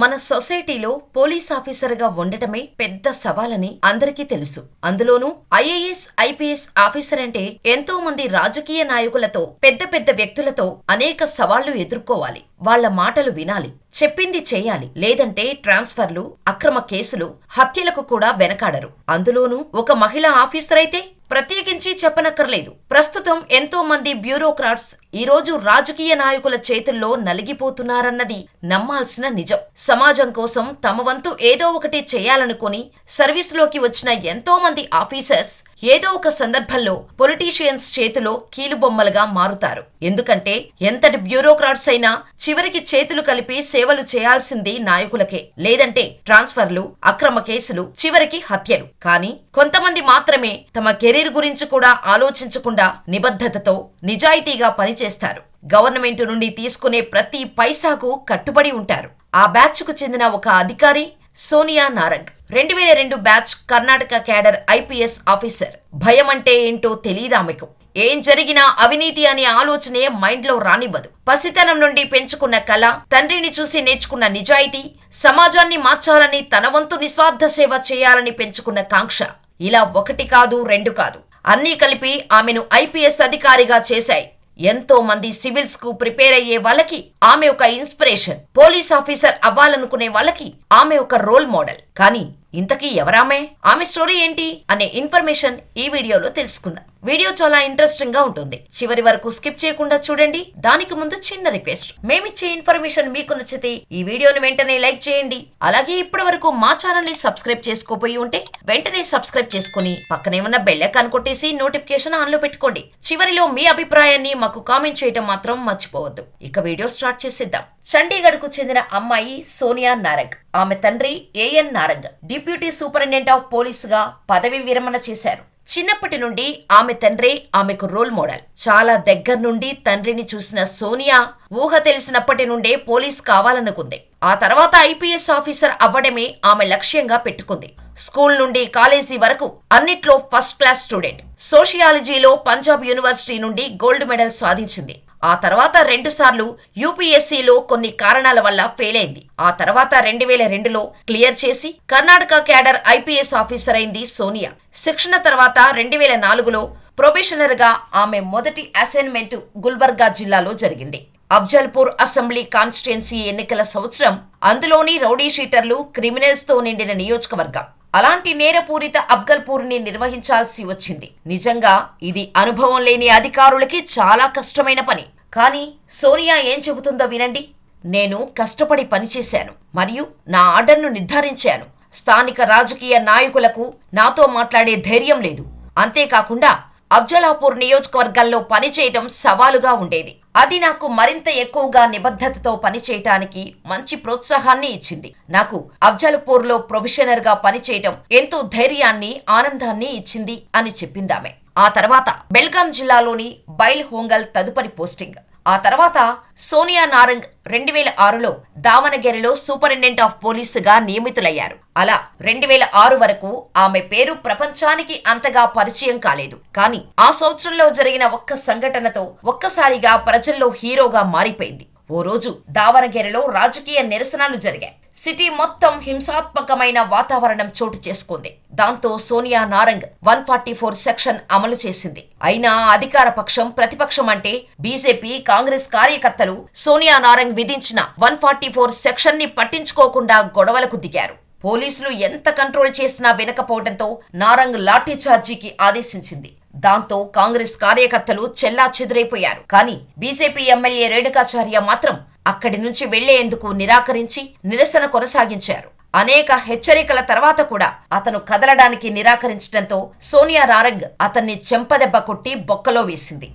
మన సొసైటీలో పోలీస్ ఆఫీసర్గా ఉండటమే పెద్ద సవాలని అందరికీ తెలుసు. అందులోనూ ఐఏఎస్, ఐపీఎస్ ఆఫీసర్ అంటే ఎంతో మంది రాజకీయ నాయకులతో, పెద్ద పెద్ద వ్యక్తులతో అనేక సవాళ్లు ఎదుర్కోవాలి. వాళ్ల మాటలు వినాలి, చెప్పింది చేయాలి. లేదంటే ట్రాన్స్ఫర్లు, అక్రమ కేసులు, హత్యలకు కూడా వెనకాడరు. అందులోనూ ఒక మహిళా ఆఫీసర్ అయితే ప్రత్యేకించి చెప్పనక్కర్లేదు. ప్రస్తుతం ఎంతో మంది బ్యూరోక్రాట్స్ ఈరోజు రాజకీయ నాయకుల చేతుల్లో నలిగిపోతున్నారన్నది నమ్మాల్సిన నిజం. సమాజం కోసం తమ వంతు ఏదో ఒకటి చేయాలనుకుని సర్వీసులోకి వచ్చిన ఎంతో మంది ఆఫీసర్స్ ఏదో ఒక సందర్భంలో పొలిటీషియన్స్ చేతిలో కీలుబొమ్మలుగా మారుతారు. ఎందుకంటే ఎంతటి బ్యూరోక్రాట్స్ అయినా చివరికి చేతులు కలిపి సేవలు చేయాల్సింది నాయకులకే. లేదంటే ట్రాన్స్ఫర్లు, అక్రమ కేసులు, చివరికి హత్యలు. కానీ కొంతమంది మాత్రమే తమ కెరీర్ గురించి కూడా ఆలోచించకుండా నిబద్ధతతో, నిజాయితీగా పనిచేస్తారు. గవర్నమెంట్ నుండి తీసుకునే ప్రతి పైసాకు కట్టుబడి ఉంటారు. ఆ బ్యాచ్కు చెందిన ఒక అధికారి Sonia Narang. 2002 batch Karnataka cadre IPS officer. భయం అంటే ఏంటో తెలీదామెకు. ఏం జరిగినా అవినీతి అనే ఆలోచనే మైండ్లో రానివ్వదు. పసితనం నుండి పెంచుకున్న కళ, తండ్రిని చూసి నేర్చుకున్న నిజాయితీ, సమాజాన్ని మార్చాలని, తన వంతు నిస్వార్థ సేవ చేయాలని పెంచుకున్న కాంక్ష. ఇలా ఒకటి కాదు, రెండు కాదు, అన్నీ కలిపి ఆమెను ఐపీఎస్ అధికారిగా చేశాయి. ఎంతో మంది సివిల్స్ కు ప్రిపేర్ అయ్యే వాళ్ళకి ఆమె ఒక ఇన్స్పిరేషన్. పోలీస్ ఆఫీసర్ అవ్వాలనుకునే వాళ్ళకి ఆమె ఒక రోల్ మోడల్. కానీ ఇంతకీ ఎవరామె, ఆమె స్టోరీ ఏంటి అనే ఇన్ఫర్మేషన్ ఈ వీడియోలో తెలుసుకుందాం. వీడియో చాలా ఇంట్రెస్టింగ్ గా ఉంటుంది. చివరి వరకు స్కిప్ చేయకుండా చూడండి. దానికి ముందు చిన్న రిక్వెస్ట్, మేమిచ్చే ఇన్ఫర్మేషన్ మీకు నచ్చితే ఈ వీడియోని వెంటనే లైక్ చేయండి. అలాగే ఇప్పటి వరకు మా ఛానల్ ని సబ్స్క్రైబ్ చేసుకోపోయి ఉంటే వెంటనే సబ్స్క్రైబ్ చేసుకుని పక్కనే ఉన్న బెల్ ఐకాన్ కొట్టేసి నోటిఫికేషన్ ఆన్ లో పెట్టుకోండి. చివరిలో మీ అభిప్రాయాన్ని మాకు కామెంట్ చేయటం మాత్రం మర్చిపోవద్దు. ఇక వీడియో స్టార్ట్ చేసేద్దాం. చండీగఢ్ కు చెందిన అమ్మాయి సోనియా నారంగ్. ఆమె తండ్రి AN Narang deputy superintendent of police గా పదవి విరమణ చేశారు. చిన్నప్పటి నుండి ఆమె తండ్రే ఆమెకు రోల్ మోడల్. చాలా దగ్గర నుండి తండ్రిని చూసిన సోనియా ఊహ తెలిసినప్పటి నుండే పోలీస్ కావాలనుకుంది. ఆ తర్వాత ఐపీఎస్ ఆఫీసర్ అవ్వడమే ఆమె లక్ష్యంగా పెట్టుకుంది. స్కూల్ నుండి కాలేజీ వరకు అన్నిట్లో ఫస్ట్ క్లాస్ స్టూడెంట్. సోషియాలజీలో పంజాబ్ యూనివర్సిటీ నుండి గోల్డ్ మెడల్ సాధించింది. ఆ తర్వాత 2 సార్లు యూపీఎస్సీలో కొన్ని కారణాల వల్ల ఫెయిల్ అయింది. ఆ తర్వాత 2002లో క్లియర్ చేసి కర్ణాటక క్యాడర్ ఐపీఎస్ ఆఫీసర్ అయింది సోనియా. శిక్షణ తర్వాత 2004లో ప్రొబేషనర్ గా ఆమె మొదటి అసైన్మెంట్ గుల్బర్గా జిల్లాలో జరిగింది. అఫ్జల్పూర్ అసెంబ్లీ కాన్స్టిట్యుయెన్సీ ఎన్నికల సంవత్సరం. అందులోని రౌడీ షీటర్లు, క్రిమినల్స్ తో నిండిన నియోజకవర్గం. అలాంటి నేరపూరిత అఫ్జల్పూర్ ని నిర్వహించాల్సి వచ్చింది. నిజంగా ఇది అనుభవం లేని అధికారులకి చాలా కష్టమైన పని. కానీ సోనియా ఏం చెబుతుందో వినండి. నేను కష్టపడి పనిచేశాను మరియు నా ఆర్డర్ను నిర్ధారించాను. స్థానిక రాజకీయ నాయకులకు నాతో మాట్లాడే ధైర్యం లేదు. అంతేకాకుండా అఫ్జలాపూర్ నియోజకవర్గంలో పనిచేయటం సవాలుగా ఉండేది. అది నాకు మరింత ఎక్కువగా నిబద్ధతతో పనిచేయటానికి మంచి ప్రోత్సాహాన్ని ఇచ్చింది. నాకు అఫ్జల్పూర్లో ప్రొబేషనర్ గా పనిచేయటం ఎంతో ధైర్యాన్ని, ఆనందాన్ని ఇచ్చింది అని చెప్పిందామె. ఆ తర్వాత బెల్గాం జిల్లాలోని బైల్ హోంగల్ తదుపరి పోస్టింగ్. ఆ తర్వాత సోనియా నారంగ్ 2006లో దావనగిరిలో సూపరింటెండెంట్ ఆఫ్ పోలీసుగా నియమితులయ్యారు. అలా 2006 వరకు ఆమె పేరు ప్రపంచానికి అంతగా పరిచయం కాలేదు. కానీ ఆ సంవత్సరంలో జరిగిన ఒక్క సంఘటనతో ఒక్కసారిగా ప్రజల్లో హీరోగా మారిపోయింది. ఓ రోజు దావనగిరిలో రాజకీయ నిరసనలు జరిగాయి. సిటీ మొత్తం హింసాత్మకమైన వాతావరణం చోటు చేసుకుంది. దాంతో సోనియా నారంగ్ 144 సెక్షన్ అమలు చేసింది. అయినా అధికార పక్షం, ప్రతిపక్షం అంటే బీజేపీ, కాంగ్రెస్ కార్యకర్తలు సోనియా నారంగ్ విధించిన 144 సెక్షన్ ని పట్టించుకోకుండా గొడవలకు దిగారు. పోలీసులు ఎంత కంట్రోల్ చేసినా వినకపోవడంతో నారంగ్ లాఠీ చార్జీకి ఆదేశించింది. దాంతో కాంగ్రెస్ కార్యకర్తలు చెల్లా చెదురైపోయారు. కానీ బీజేపీ ఎమ్మెల్యే రేణుకాచార్య మాత్రం అక్కడి నుంచి వెళ్లేందుకు నిరాకరించి నిరసన కొనసాగించారు. అనేక హెచ్చరికల తర్వాత కూడా అతను కదలడానికి నిరాకరించడంతో సోనియా నారంగ్ అతన్ని చెంపదెబ్బ కొట్టి బొక్కలో వేసింది.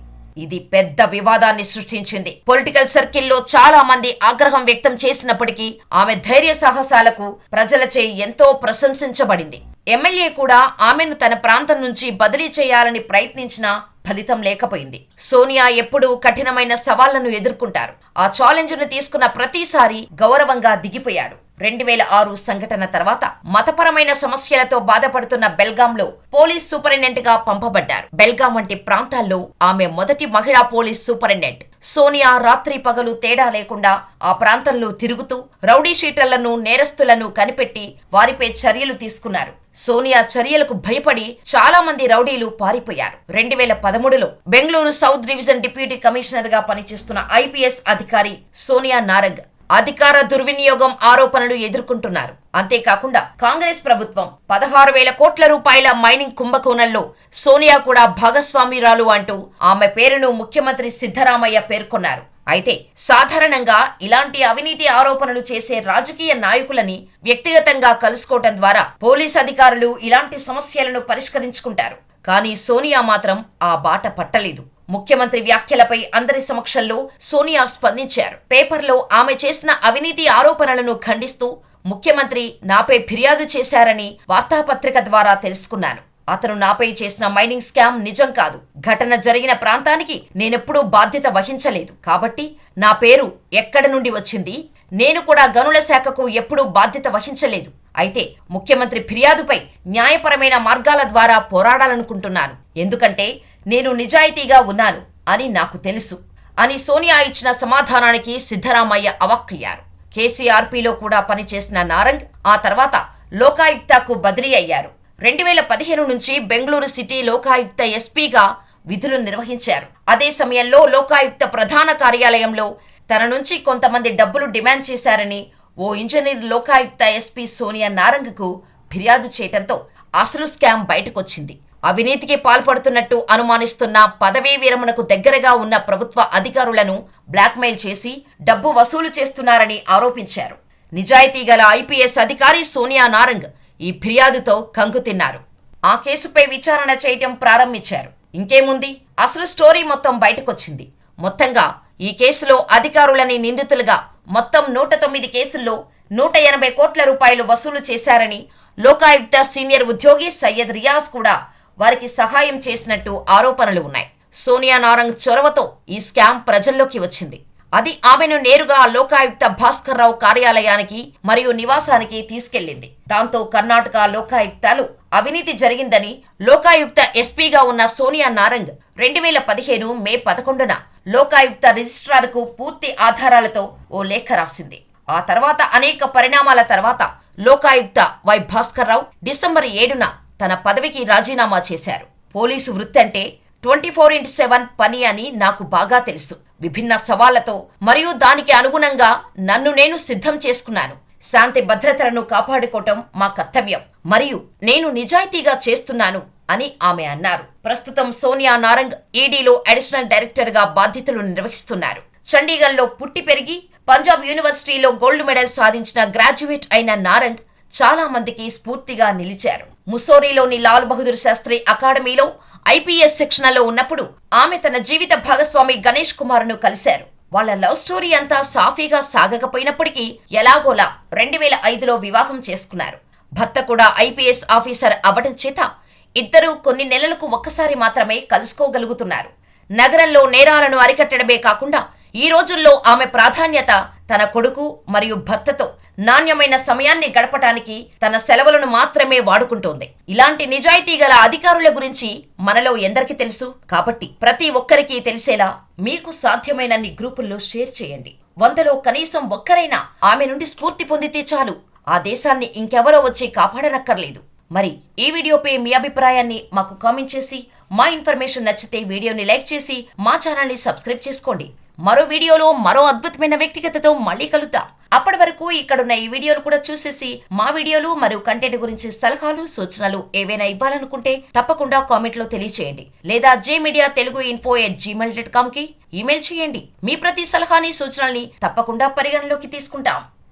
ఇది పెద్ద వివాదాన్ని సృష్టించింది. పొలిటికల్ సర్కిల్లో చాలా మంది ఆగ్రహం వ్యక్తం చేసినప్పటికీ ఆమె ధైర్య సాహసాలకు ప్రజలచే ఎంతో ప్రశంసించబడింది. ఎమ్మెల్యే కూడా ఆమెను తన ప్రాంతం నుంచి బదిలీ చేయాలని ప్రయత్నించినా ఫలితం లేకపోయింది. సోనియా ఎప్పుడూ కఠినమైన సవాళ్లను ఎదుర్కొంటారు. ఆ ఛాలెంజ్ ను తీసుకున్న ప్రతిసారి గౌరవంగా దిగిపోయాడు. 2006 సంఘటన తర్వాత మతపరమైన సమస్యలతో బాధపడుతున్న బెల్గాంలో పోలీస్ సూపరింటెండెంట్ గా పంపబడ్డారు. బెల్గాం వంటి ప్రాంతాల్లో ఆమె మొదటి మహిళా పోలీస్ సూపరింటెండెంట్. సోనియా రాత్రి పగలు తేడా లేకుండా ఆ ప్రాంతంలో తిరుగుతూ రౌడీ షీటర్లను, నేరస్తులను కనిపెట్టి వారిపై చర్యలు తీసుకున్నారు. సోనియా చర్యలకు భయపడి చాలా మంది రౌడీలు పారిపోయారు. 2013లో Bengaluru south division deputy commissioner గా పనిచేస్తున్న ఐపీఎస్ అధికారి సోనియా నారంగ్ అధికార దుర్వినియోగం ఆరోపణలు ఎదుర్కొంటున్నారు. అంతేకాకుండా కాంగ్రెస్ ప్రభుత్వం 16,000 కోట్ల రూపాయల మైనింగ్ కుంభకోణంలో సోనియా కూడా భాగస్వామ్యురాలు అంటూ ఆమె పేరును ముఖ్యమంత్రి సిద్ధరామయ్య పేర్కొన్నారు. అయితే సాధారణంగా ఇలాంటి అవినీతి ఆరోపణలు చేసే రాజకీయ నాయకులని వ్యక్తిగతంగా కలుసుకోవటం ద్వారా పోలీస్ అధికారులు ఇలాంటి సమస్యలను పరిష్కరించుకుంటారు. కానీ సోనియా మాత్రం ఆ బాట పట్టలేదు. ముఖ్యమంత్రి వ్యాఖ్యలపై అందరి సమక్షంలో సోనియా స్పందించారు. పేపర్లో ఆమె చేసిన అవినీతి ఆరోపణలను ఖండిస్తూ ముఖ్యమంత్రి నాపై ఫిర్యాదు చేశారని వార్తాపత్రిక ద్వారా తెలుసుకున్నాను. అతను నాపై చేసిన మైనింగ్ స్కామ్ నిజం కాదు. ఘటన జరిగిన ప్రాంతానికి నేనెప్పుడూ బాధ్యత వహించలేదు. కాబట్టి నా పేరు ఎక్కడి నుండి వచ్చింది? నేను కూడా గనుల శాఖకు ఎప్పుడూ బాధ్యత వహించలేదు. అయితే ముఖ్యమంత్రి ఫిర్యాదుపై న్యాయపరమైన మార్గాల ద్వారా పోరాడాలనుకుంటున్నాను. ఎందుకంటే నేను నిజాయితీగా ఉన్నాను అని నాకు తెలుసు అని సోనియా ఇచ్చిన సమాధానానికి సిద్ధరామయ్య అవాక్కయ్యారు. కేసీఆర్పీలో కూడా పనిచేసిన నారంగ్ ఆ తర్వాత లోకాయుక్తకు బదిలీ అయ్యారు. 2015 నుంచి బెంగళూరు సిటీ లోకాయుక్త ఎస్పీగా విధులు నిర్వహించారు. అదే సమయంలో లోకాయుక్త ప్రధాన కార్యాలయంలో తన నుంచి కొంతమంది డబ్బులు డిమాండ్ చేశారని ఓ ఇంజనీర్ లోకాయుక్త ఎస్పీ సోనియా నారంగ్కు ఫిర్యాదు చేయడంతో అసలు స్కామ్ బయటకొచ్చింది. అవినీతికి పాల్పడుతున్నట్టు అనుమానిస్తున్న పదవీ విరమణకు దగ్గరగా ఉన్న ప్రభుత్వ అధికారులను బ్లాక్మెయిల్ చేసి డబ్బు వసూలు చేస్తున్నారని ఆరోపించారు. నిజాయితీ గల ఐపీఎస్ అధికారి సోనియా నారంగ్ ఈ ఫిర్యాదుతో కంగుతిన్నారు. ఆ కేసుపై విచారణ చేయటం ప్రారంభించారు. ఇంకేముంది, అసలు స్టోరీ మొత్తం బయటకొచ్చింది. మొత్తంగా ఈ కేసులో అధికారులని నిందితులుగా మొత్తం 109 కేసుల్లో 180 కోట్ల రూపాయలు వసూలు చేశారని లోకాయుక్త సీనియర్ ఉద్యోగి సయ్యద్ రియాజ్ కూడా వారికి సహాయం చేసినట్టు ఆరోపణలు ఉన్నాయి. సోనియా నారంగ్ చొరవతో ఈ స్కామ్ ప్రజల్లోకి వచ్చింది. అది ఆమెను నేరుగా లోకాయుక్త భాస్కర్ రావు కార్యాలయానికి మరియు నివాసానికి తీసుకెళ్లింది. దాంతో కర్ణాటక లోకాయుక్తలు అవినీతి జరిగిందని లోకాయుక్త ఎస్పీగా ఉన్న సోనియా నారంగ్ 2015 మే 11న లోకాయుక్త రిజిస్ట్రార్కు పూర్తి ఆధారాలతో ఓ లేఖ రాసింది. ఆ తర్వాత అనేక పరిణామాల తర్వాత లోకాయుక్త వై భాస్కర్ రావు డిసెంబర్ 7న తన పదవికి రాజీనామా చేశారు. పోలీసు వృత్తి అంటే 24/7 పని అని నాకు బాగా తెలుసు. విభిన్న సవాళ్లతో మరియు దానికి అనుగుణంగా నన్ను నేను సిద్ధం చేసుకున్నాను. శాంతి భద్రతలను కాపాడుకోవటం మా కర్తవ్యం మరియు నేను నిజాయితీగా చేస్తున్నాను అని ఆమె అన్నారు. ప్రస్తుతం సోనియా నారంగ్ ఈడీలో అడిషనల్ డైరెక్టర్ గా బాధ్యతలు నిర్వహిస్తున్నారు. చండీగఢ్లో పుట్టి పెరిగి పంజాబ్ యూనివర్సిటీలో గోల్డ్ మెడల్ సాధించిన గ్రాడ్యుయేట్ అయిన నారంగ్ చాలా మందికి స్ఫూర్తిగా నిలిచారు. ముస్సోరీలోని లాల్ బహదూర్ శాస్త్రి అకాడమీలో ఐపీఎస్ శిక్షణలో ఉన్నప్పుడు ఆమె తన జీవిత భాగస్వామి గణేష్ కుమార్ను కలిశారు. వాళ్ల లవ్ స్టోరీ అంతా సాఫీగా సాగకపోయినప్పటికీ ఎలాగోలా 2005లో వివాహం చేసుకున్నారు. భర్త కూడా ఐపీఎస్ ఆఫీసర్ అవ్వడం చేత ఇద్దరూ కొన్ని నెలలకు ఒక్కసారి మాత్రమే కలుసుకోగలుగుతున్నారు. నగరంలో నేరాలను అరికట్టడమే కాకుండా ఈ రోజుల్లో ఆమె ప్రాధాన్యత తన కొడుకు మరియు భర్తతో నాణ్యమైన సమయాన్ని గడపటానికి తన సెలవులను మాత్రమే వాడుకుంటోంది. ఇలాంటి నిజాయితీ గల అధికారుల గురించి మనలో ఎందరికీ తెలుసు? కాబట్టి ప్రతి ఒక్కరికి తెలిసేలా మీకు సాధ్యమైనన్ని గ్రూపుల్లో షేర్ చేయండి. 100లో కనీసం ఒక్కరైనా ఆమె నుండి స్ఫూర్తి పొందితే చాలు. ఆ దేశాన్ని ఇంకెవరో వచ్చి కాపాడనక్కర్లేదు. మరి ఈ వీడియోపై మీ అభిప్రాయాన్ని మాకు కామెంట్ చేసి, మా ఇన్ఫర్మేషన్ నచ్చితే వీడియోని లైక్ చేసి మా ఛానల్ని సబ్స్క్రైబ్ చేసుకోండి. మరో వీడియోలో మరో అద్భుతమైన వ్యక్తిగతతో మళ్ళీ కలుద్దాం. అప్పటి వరకు ఇక్కడున్న ఈ వీడియోలు కూడా చూసేసి మా వీడియోలు మరియు కంటెంట్ గురించి సలహాలు, సూచనలు ఏవైనా ఇవ్వాలనుకుంటే తప్పకుండా కామెంట్ లో తెలియచేయండి. లేదా jmediatelugu@gmail.com కి ఈమెయిల్ చేయండి. మీ ప్రతి సలహాని, సూచనల్ని తప్పకుండా పరిగణలోకి తీసుకుంటాం.